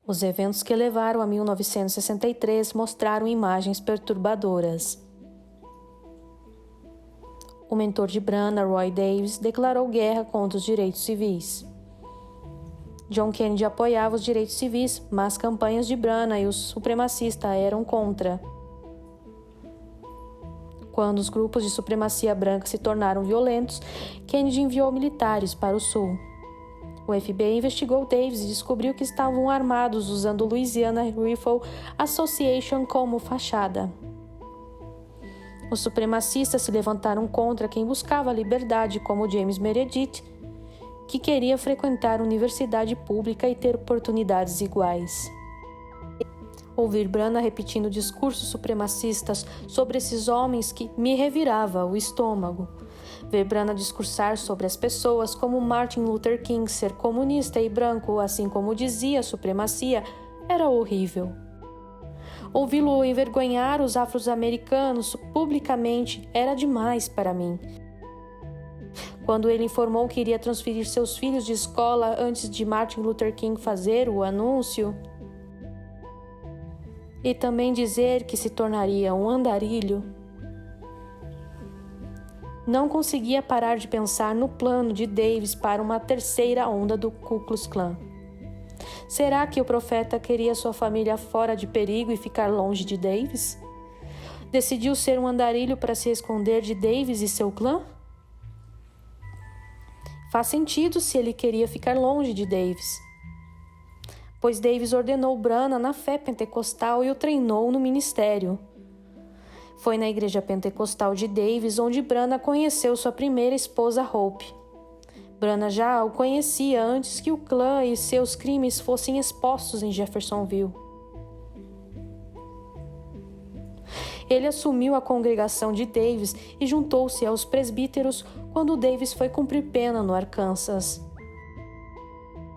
Os eventos que levaram a 1963 mostraram imagens perturbadoras. O mentor de Branagh, Roy Davis, declarou guerra contra os direitos civis. John Kennedy apoiava os direitos civis, mas as campanhas de Branagh e os supremacistas eram contra. Quando os grupos de supremacia branca se tornaram violentos, Kennedy enviou militares para o sul. O FBI investigou Davis e descobriu que estavam armados usando o Louisiana Rifle Association como fachada. Os supremacistas se levantaram contra quem buscava a liberdade, como James Meredith, que queria frequentar a universidade pública e ter oportunidades iguais. Ouvir Branagh repetindo discursos supremacistas sobre esses homens que me revirava o estômago. Ver Branagh discursar sobre as pessoas como Martin Luther King ser comunista e branco, assim como dizia a supremacia, era horrível. Ouvi-lo envergonhar os afro-americanos publicamente era demais para mim. Quando ele informou que iria transferir seus filhos de escola antes de Martin Luther King fazer o anúncio, e também dizer que se tornaria um andarilho, não conseguia parar de pensar no plano de Davis para uma terceira onda do Ku Klux Klan. Será que o profeta queria sua família fora de perigo e ficar longe de Davis? Decidiu ser um andarilho para se esconder de Davis e seu clã? Faz sentido se ele queria ficar longe de Davis, pois Davis ordenou Branagh na fé pentecostal e o treinou no ministério. Foi na igreja pentecostal de Davis onde Branagh conheceu sua primeira esposa Hope. Branagh já o conhecia antes que o clã e seus crimes fossem expostos em Jeffersonville. Ele assumiu a congregação de Davis e juntou-se aos presbíteros quando Davis foi cumprir pena no Arkansas.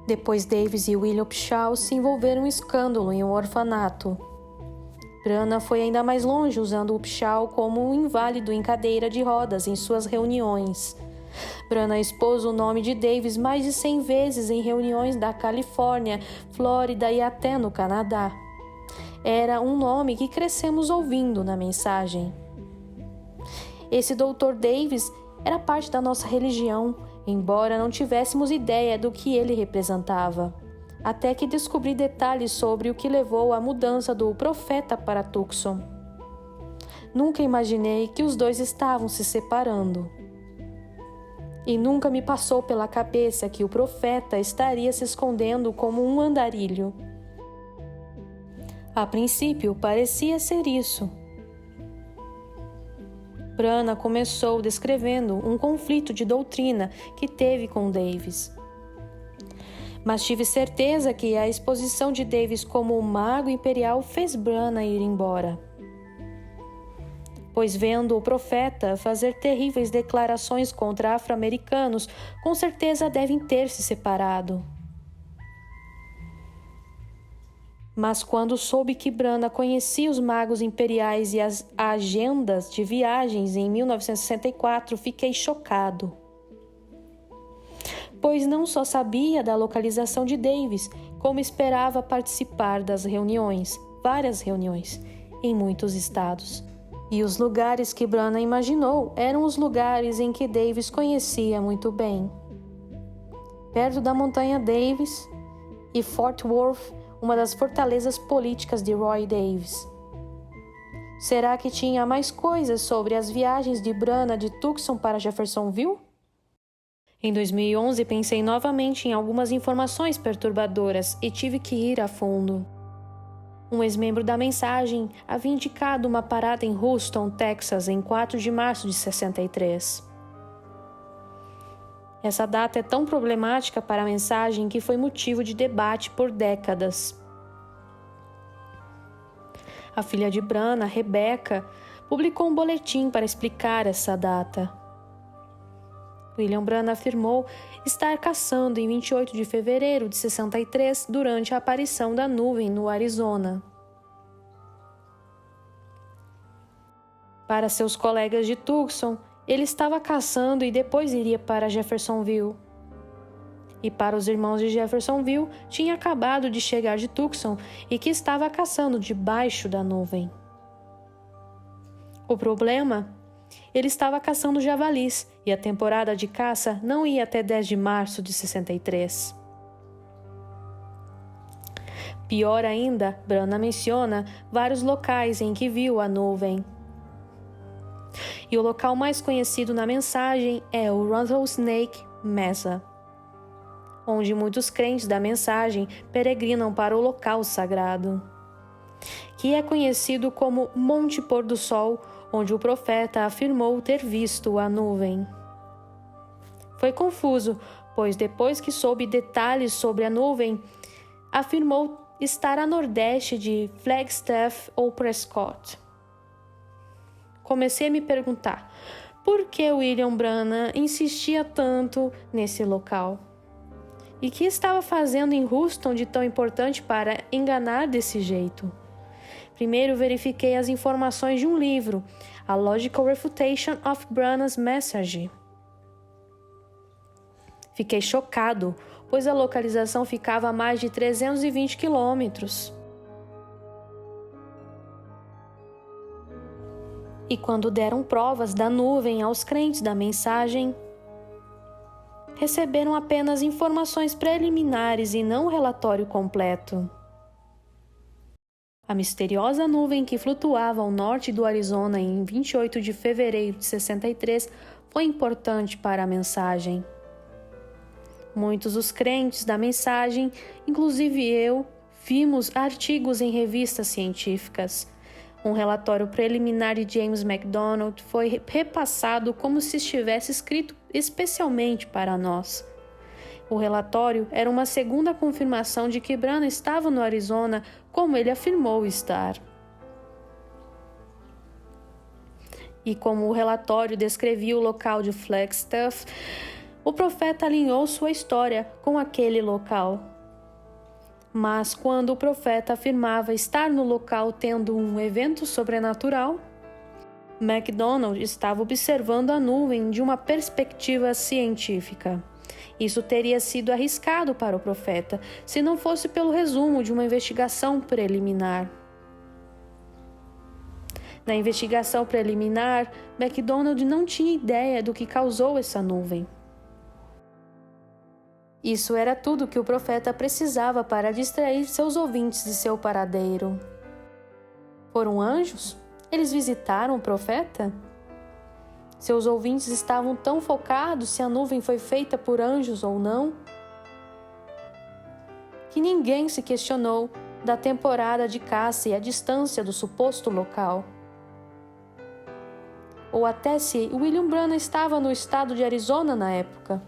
Depois Davis e William Upshaw se envolveram em um escândalo em um orfanato. Branagh foi ainda mais longe usando Upshaw como um inválido em cadeira de rodas em suas reuniões. Branagh expôs o nome de Davis mais de 100 vezes em reuniões da Califórnia, Flórida e até no Canadá. Era um nome que crescemos ouvindo na mensagem. Esse Dr. Davis era parte da nossa religião, embora não tivéssemos ideia do que ele representava. Até que descobri detalhes sobre o que levou à mudança do profeta para Tucson. Nunca imaginei que os dois estavam se separando. E nunca me passou pela cabeça que o profeta estaria se escondendo como um andarilho. A princípio, parecia ser isso. Branagh começou descrevendo um conflito de doutrina que teve com Davis. Mas tive certeza que a exposição de Davis como o mago imperial fez Branagh ir embora. Pois vendo o profeta fazer terríveis declarações contra afro-americanos, com certeza devem ter se separado. Mas quando soube que Branagh conhecia os magos imperiais e as agendas de viagens em 1964, fiquei chocado. Pois não só sabia da localização de Davis, como esperava participar das reuniões, várias reuniões, em muitos estados. E os lugares que Branagh imaginou eram os lugares em que Davis conhecia muito bem. Perto da montanha Davis e Fort Worth, uma das fortalezas políticas de Roy Davis. Será que tinha mais coisas sobre as viagens de Branagh de Tucson para Jeffersonville? Em 2011, pensei novamente em algumas informações perturbadoras e tive que ir a fundo. Um ex-membro da mensagem havia indicado uma parada em Houston, Texas, em 4 de março de 63. Essa data é tão problemática para a mensagem que foi motivo de debate por décadas. A filha de Branagh, Rebecca, publicou um boletim para explicar essa data. William Branagh afirmou estar caçando em 28 de fevereiro de 63 durante a aparição da nuvem no Arizona. Para seus colegas de Tucson, ele estava caçando e depois iria para Jeffersonville. e para os irmãos de Jeffersonville tinha acabado de chegar de Tucson e que estava caçando debaixo da nuvem. O problema? Ele estava caçando javalis e a temporada de caça não ia até 10 de março de 63. Pior ainda, Branham menciona vários locais em que viu a nuvem. E o local mais conhecido na mensagem é o Rattlesnake Mesa, onde muitos crentes da mensagem peregrinam para o local sagrado, que é conhecido como Monte Pôr do Sol, onde o profeta afirmou ter visto a nuvem. Foi confuso, pois depois que soube detalhes sobre a nuvem, afirmou estar a nordeste de Flagstaff ou Prescott. Comecei a me perguntar por que William Branham insistia tanto nesse local. E que estava fazendo em Houston de tão importante para enganar desse jeito? Primeiro verifiquei as informações de um livro, A Logical Refutation of Branham's Message. Fiquei chocado, pois a localização ficava a mais de 320 quilômetros. E quando deram provas da nuvem aos crentes da mensagem, receberam apenas informações preliminares e não o relatório completo. A misteriosa nuvem que flutuava ao norte do Arizona em 28 de fevereiro de 63 foi importante para a mensagem. Muitos dos crentes da mensagem, inclusive eu, vimos artigos em revistas científicas. Um relatório preliminar de James McDonald foi repassado como se estivesse escrito especialmente para nós. O relatório era uma segunda confirmação de que Branham estava no Arizona como ele afirmou estar. E como o relatório descrevia o local de Flagstaff, o profeta alinhou sua história com aquele local. Mas quando o profeta afirmava estar no local tendo um evento sobrenatural, MacDonald estava observando a nuvem de uma perspectiva científica. Isso teria sido arriscado para o profeta, se não fosse pelo resumo de uma investigação preliminar. Na investigação preliminar, MacDonald não tinha ideia do que causou essa nuvem. Isso era tudo que o profeta precisava para distrair seus ouvintes de seu paradeiro. Foram anjos? Eles visitaram o profeta? Seus ouvintes estavam tão focados se a nuvem foi feita por anjos ou não, que ninguém se questionou da temporada de caça e a distância do suposto local. Ou até se William Branham estava no estado de Arizona na época.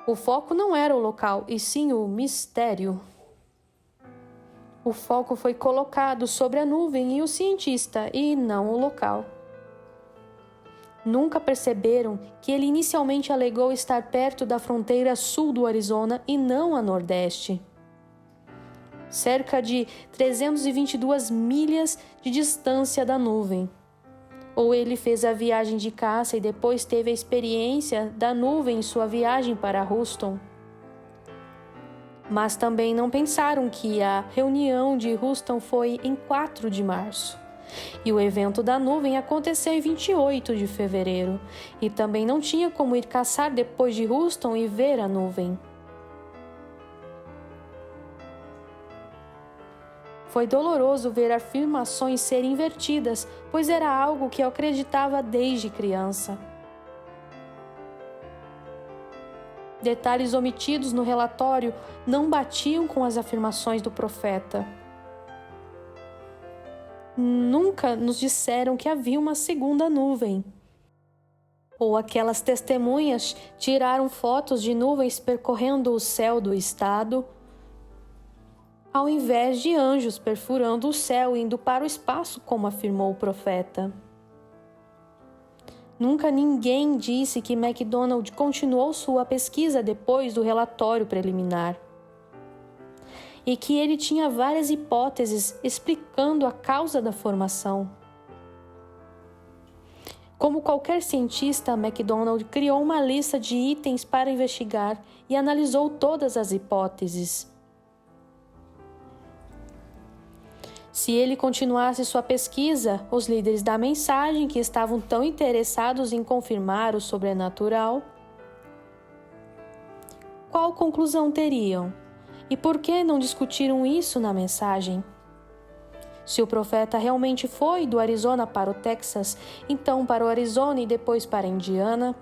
O foco não era o local, e sim o mistério. O foco foi colocado sobre a nuvem e o cientista, e não o local. Nunca perceberam que ele inicialmente alegou estar perto da fronteira sul do Arizona e não a nordeste. Cerca de 322 milhas de distância da nuvem. Ou ele fez a viagem de caça e depois teve a experiência da nuvem em sua viagem para Houston. Mas também não pensaram que a reunião de Houston foi em 4 de março. E o evento da nuvem aconteceu em 28 de fevereiro. E também não tinha como ir caçar depois de Houston e ver a nuvem. Foi doloroso ver afirmações serem invertidas, pois era algo que eu acreditava desde criança. Detalhes omitidos no relatório não batiam com as afirmações do profeta. Nunca nos disseram que havia uma segunda nuvem. Ou aquelas testemunhas tiraram fotos de nuvens percorrendo o céu do estado, ao invés de anjos perfurando o céu e indo para o espaço, como afirmou o profeta. Nunca ninguém disse que MacDonald continuou sua pesquisa depois do relatório preliminar e que ele tinha várias hipóteses explicando a causa da formação. Como qualquer cientista, MacDonald criou uma lista de itens para investigar e analisou todas as hipóteses. Se ele continuasse sua pesquisa, os líderes da mensagem, que estavam tão interessados em confirmar o sobrenatural, qual conclusão teriam? E por que não discutiram isso na mensagem? Se o profeta realmente foi do Arizona para o Texas, então para o Arizona e depois para a Indiana?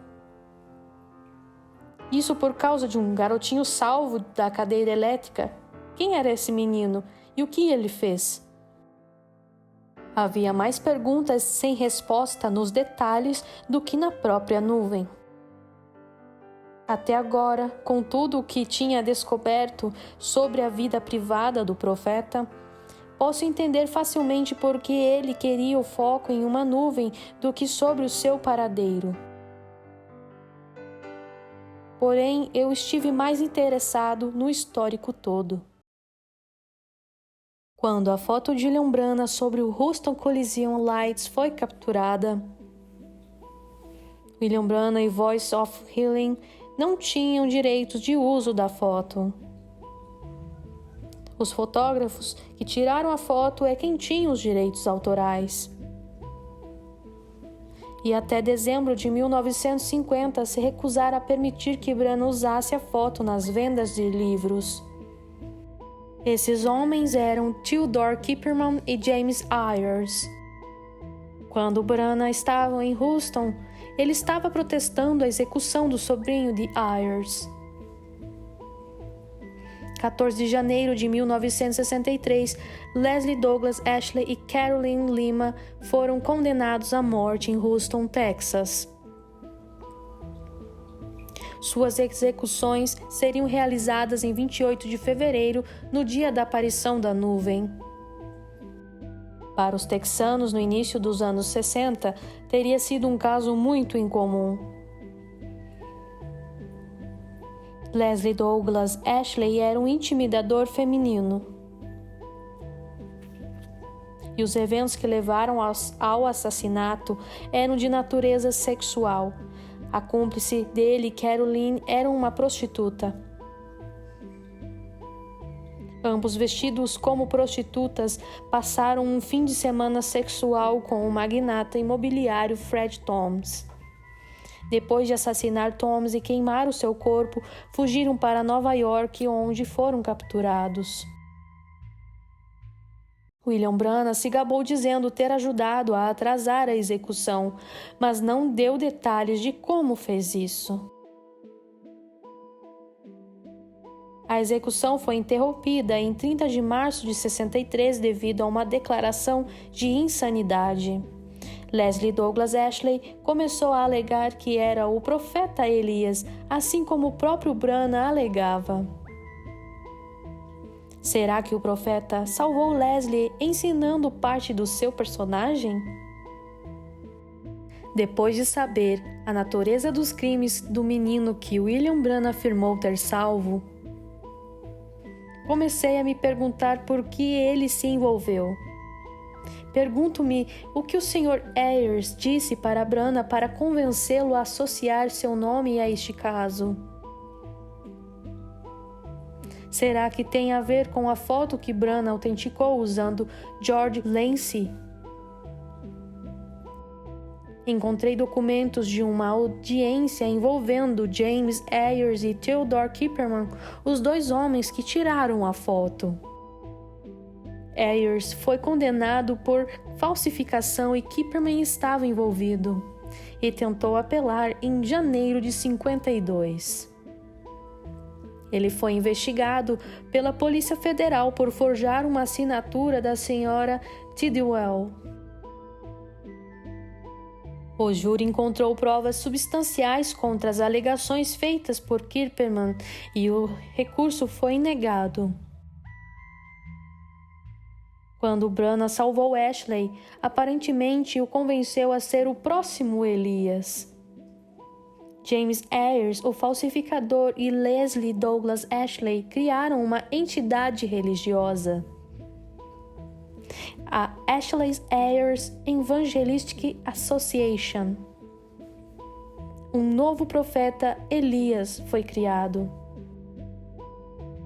Isso por causa de um garotinho salvo da cadeira elétrica? Quem era esse menino e o que ele fez? Havia mais perguntas sem resposta nos detalhes do que na própria nuvem. Até agora, com tudo o que tinha descoberto sobre a vida privada do profeta, posso entender facilmente por que ele queria o foco em uma nuvem do que sobre o seu paradeiro. Porém, eu estive mais interessado no histórico todo. Quando a foto de William Branagh sobre o Houston Coliseum Lights foi capturada, William Branagh e Voice of Healing não tinham direitos de uso da foto. Os fotógrafos que tiraram a foto é quem tinha os direitos autorais. E até dezembro de 1950 se recusaram a permitir que Branagh usasse a foto nas vendas de livros. Esses homens eram Theodore Kipperman e James Ayers. Quando Branagh estava em Houston, ele estava protestando a execução do sobrinho de Ayers. 14 de janeiro de 1963, Leslie Douglas Ashley e Carolyn Lima foram condenados à morte em Houston, Texas. Suas execuções seriam realizadas em 28 de fevereiro, no dia da aparição da nuvem. Para os texanos, no início dos anos 60, teria sido um caso muito incomum. Leslie Douglas Ashley era um intimidador feminino. E os eventos que levaram ao assassinato eram de natureza sexual. A cúmplice dele, Carolyn, era uma prostituta. Ambos vestidos como prostitutas, passaram um fim de semana sexual com o magnata imobiliário Fred Thomas. Depois de assassinar Thomas e queimar o seu corpo, fugiram para Nova York, onde foram capturados. William Branagh se gabou dizendo ter ajudado a atrasar a execução, mas não deu detalhes de como fez isso. A execução foi interrompida em 30 de março de 63 devido a uma declaração de insanidade. Leslie Douglas Ashley começou a alegar que era o profeta Elias, assim como o próprio Branagh alegava. Será que o profeta salvou Leslie ensinando parte do seu personagem? Depois de saber a natureza dos crimes do menino que William Branagh afirmou ter salvo, comecei a me perguntar por que ele se envolveu. Pergunto-me o que o Sr. Ayers disse para Branagh para convencê-lo a associar seu nome a este caso. Será que tem a ver com a foto que Branagh autenticou usando George Lancey? Encontrei documentos de uma audiência envolvendo James Ayers e Theodore Kipperman, os dois homens que tiraram a foto. Ayers foi condenado por falsificação e Kipperman estava envolvido e tentou apelar em janeiro de 52. Ele foi investigado pela Polícia Federal por forjar uma assinatura da senhora Tidwell. O júri encontrou provas substanciais contra as alegações feitas por Kipperman e o recurso foi negado. Quando Branagh salvou Ashley, aparentemente o convenceu a ser o próximo Elias. James Ayers, o falsificador, e Leslie Douglas Ashley criaram uma entidade religiosa, a Ashley Ayers Evangelistic Association. um novo profeta, Elias, foi criado.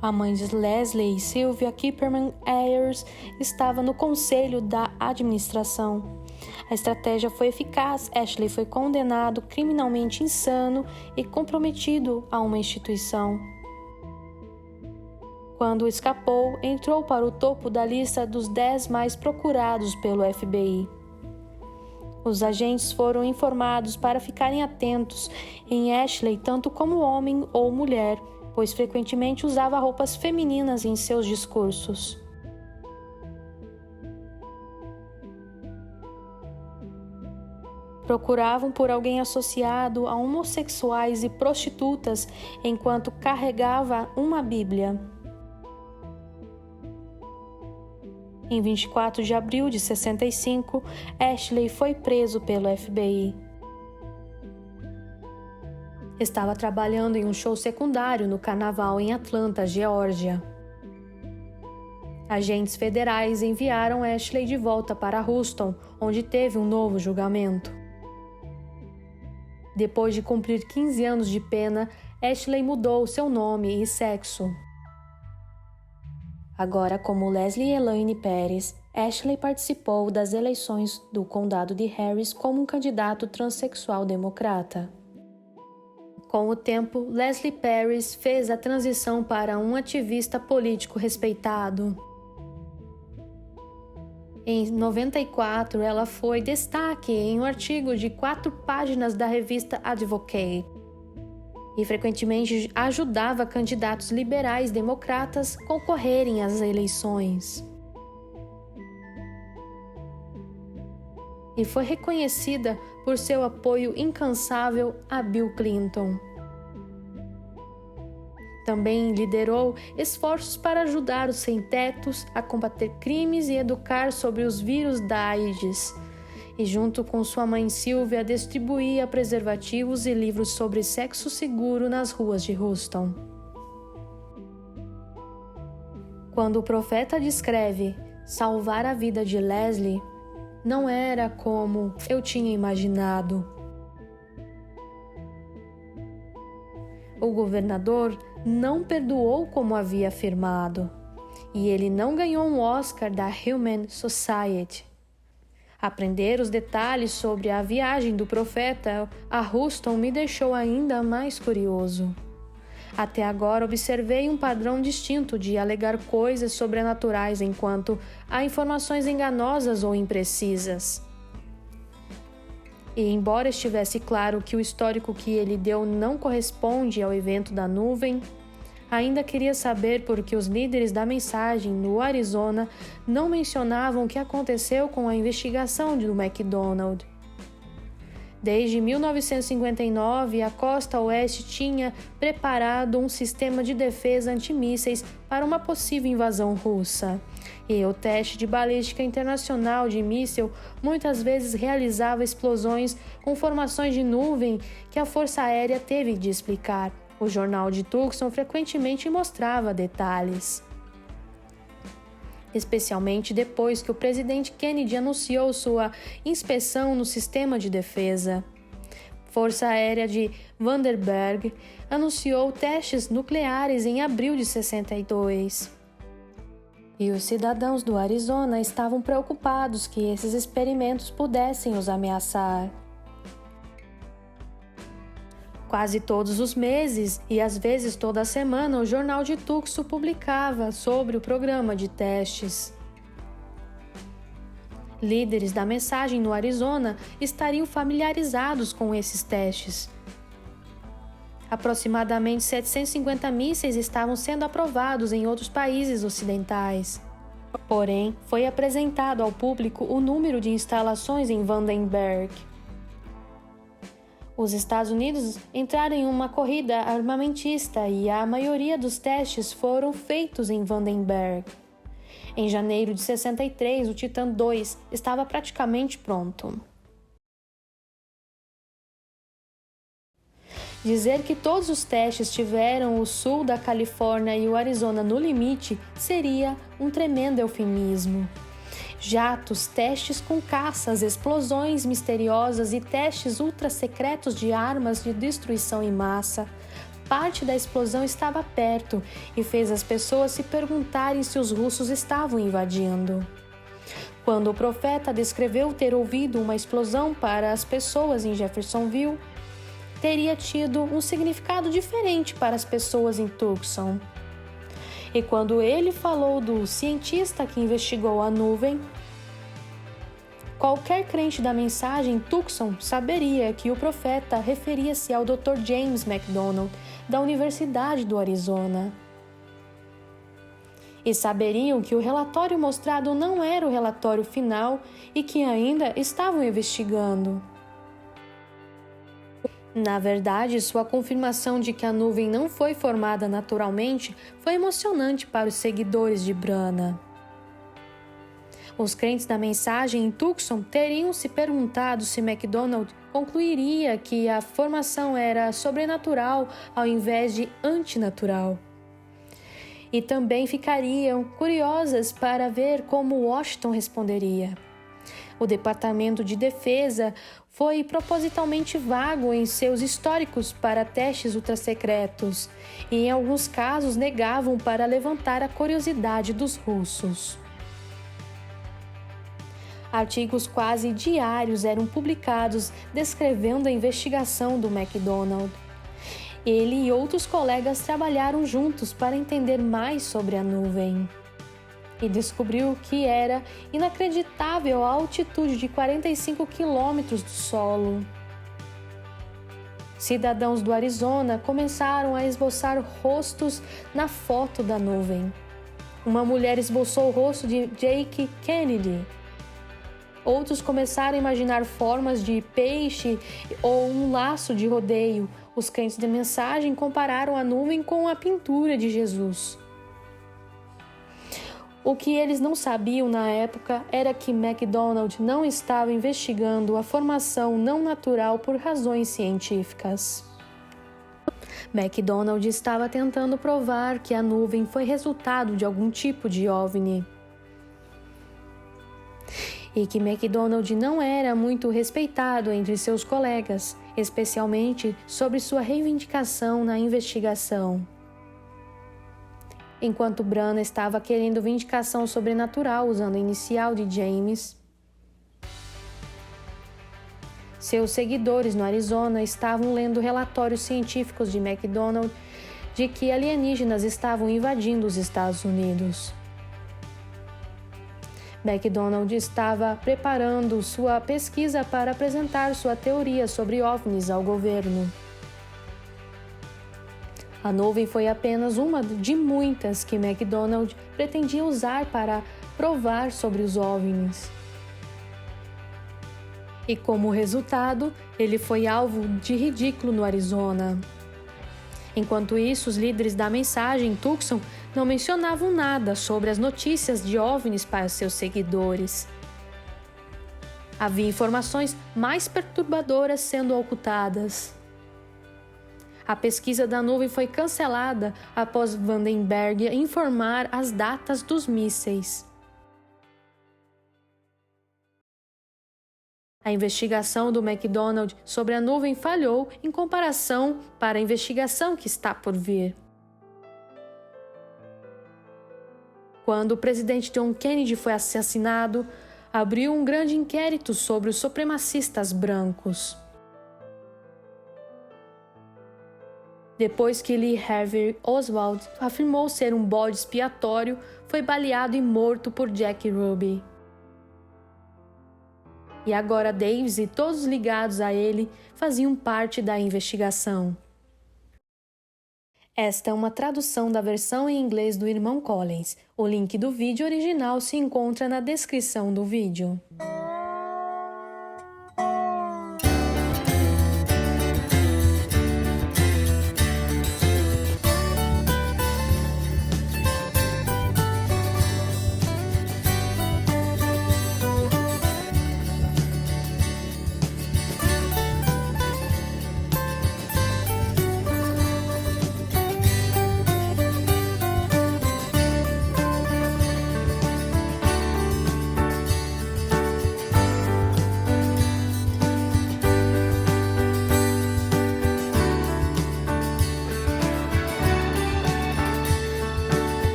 A mãe de Leslie, Sylvia Kipperman Ayers, estava no conselho da administração. A estratégia foi eficaz. Ashley foi condenado criminalmente insano e comprometido a uma instituição. Quando escapou, entrou para o topo da lista dos 10 mais procurados pelo FBI. Os agentes foram informados para ficarem atentos em Ashley tanto como homem ou mulher, pois frequentemente usava roupas femininas em seus discursos. Procuravam por alguém associado a homossexuais e prostitutas enquanto carregava uma Bíblia. Em 24 de abril de 65, Ashley foi preso pelo FBI. Estava trabalhando em um show secundário no carnaval em Atlanta, Geórgia. Agentes federais enviaram Ashley de volta para Houston, onde teve um novo julgamento. Depois de cumprir 15 anos de pena, Ashley mudou seu nome e sexo. Agora, como Leslie Elaine Perez, Ashley participou das eleições do condado de Harris como um candidato transexual democrata. Com o tempo, Leslie Perez fez a transição para um ativista político respeitado. Em 94, ela foi destaque em um artigo de 4 páginas da revista Advocate e frequentemente ajudava candidatos liberais democratas a concorrerem às eleições. E foi reconhecida por seu apoio incansável a Bill Clinton. Também liderou esforços para ajudar os sem-tetos a combater crimes e educar sobre os vírus da AIDS. E junto com sua mãe Sylvia, distribuía preservativos e livros sobre sexo seguro nas ruas de Houston. Quando o profeta descreve salvar a vida de Leslie, não era como eu tinha imaginado. O governador não perdoou como havia afirmado, e ele não ganhou um Oscar da Human Society. Aprender os detalhes sobre a viagem do profeta a Houston me deixou ainda mais curioso. Até agora observei um padrão distinto de alegar coisas sobrenaturais enquanto há informações enganosas ou imprecisas. E embora estivesse claro que o histórico que ele deu não corresponde ao evento da nuvem, ainda queria saber por que os líderes da mensagem no Arizona não mencionavam o que aconteceu com a investigação do McDonald. Desde 1959, a costa oeste tinha preparado um sistema de defesa antimísseis para uma possível invasão russa. E o teste de balística internacional de míssil muitas vezes realizava explosões com formações de nuvem que a Força Aérea teve de explicar. O jornal de Tucson frequentemente mostrava detalhes. Especialmente depois que o presidente Kennedy anunciou sua inspeção no sistema de defesa. Força Aérea de Vandenberg anunciou testes nucleares em abril de 62. E os cidadãos do Arizona estavam preocupados que esses experimentos pudessem os ameaçar. Quase todos os meses e às vezes toda a semana, o jornal de Tucson publicava sobre o programa de testes. Líderes da mensagem no Arizona estariam familiarizados com esses testes. Aproximadamente 750 mísseis estavam sendo aprovados em outros países ocidentais. Porém, foi apresentado ao público o número de instalações em Vandenberg. Os Estados Unidos entraram em uma corrida armamentista e a maioria dos testes foram feitos em Vandenberg. Em janeiro de 63, o Titan II estava praticamente pronto. Dizer que todos os testes tiveram o sul da Califórnia e o Arizona no limite seria um tremendo eufemismo. Jatos, testes com caças, explosões misteriosas e testes ultra-secretos de armas de destruição em massa. Parte da explosão estava perto e fez as pessoas se perguntarem se os russos estavam invadindo. Quando o profeta descreveu ter ouvido uma explosão para as pessoas em Jeffersonville, teria tido um significado diferente para as pessoas em Tucson. E quando ele falou do cientista que investigou a nuvem, qualquer crente da mensagem em Tucson saberia que o profeta referia-se ao Dr. James McDonald, da Universidade do Arizona. E saberiam que o relatório mostrado não era o relatório final e que ainda estavam investigando. Na verdade, sua confirmação de que a nuvem não foi formada naturalmente foi emocionante para os seguidores de Branham. Os crentes da mensagem em Tucson teriam se perguntado se McDonald concluiria que a formação era sobrenatural ao invés de antinatural. E também ficariam curiosas para ver como Washington responderia. O Departamento de Defesa foi propositalmente vago em seus históricos para testes ultrassecretos e, em alguns casos, negavam para levantar a curiosidade dos russos. Artigos quase diários eram publicados descrevendo a investigação do McDonald. Ele e outros colegas trabalharam juntos para entender mais sobre a nuvem. E descobriu que era inacreditável a altitude de 45 quilômetros do solo. Cidadãos do Arizona começaram a esboçar rostos na foto da nuvem. Uma mulher esboçou o rosto de Jake Kennedy. Outros começaram a imaginar formas de peixe ou um laço de rodeio. Os crentes de mensagem compararam a nuvem com a pintura de Jesus. O que eles não sabiam na época era que McDonald não estava investigando a formação não natural por razões científicas. McDonald estava tentando provar que a nuvem foi resultado de algum tipo de OVNI. E que McDonald não era muito respeitado entre seus colegas, especialmente sobre sua reivindicação na investigação. Enquanto Branham estava querendo vindicação sobrenatural usando a inicial de James, seus seguidores no Arizona estavam lendo relatórios científicos de McDonald de que alienígenas estavam invadindo os Estados Unidos. McDonald estava preparando sua pesquisa para apresentar sua teoria sobre OVNIs ao governo. A nuvem foi apenas uma de muitas que McDonald pretendia usar para provar sobre os OVNIs. E como resultado, ele foi alvo de ridículo no Arizona. Enquanto isso, os líderes da mensagem em Tucson não mencionavam nada sobre as notícias de OVNIs para seus seguidores. Havia informações mais perturbadoras sendo ocultadas. A pesquisa da nuvem foi cancelada após Vandenberg informar as datas dos mísseis. A investigação do McDonald sobre a nuvem falhou em comparação para a investigação que está por vir. Quando o presidente John Kennedy foi assassinado, abriu um grande inquérito sobre os supremacistas brancos. Depois que Lee Harvey Oswald afirmou ser um bode expiatório, foi baleado e morto por Jack Ruby. E agora Davis e todos ligados a ele faziam parte da investigação. Esta é uma tradução da versão em inglês do irmão Collins. O link do vídeo original se encontra na descrição do vídeo.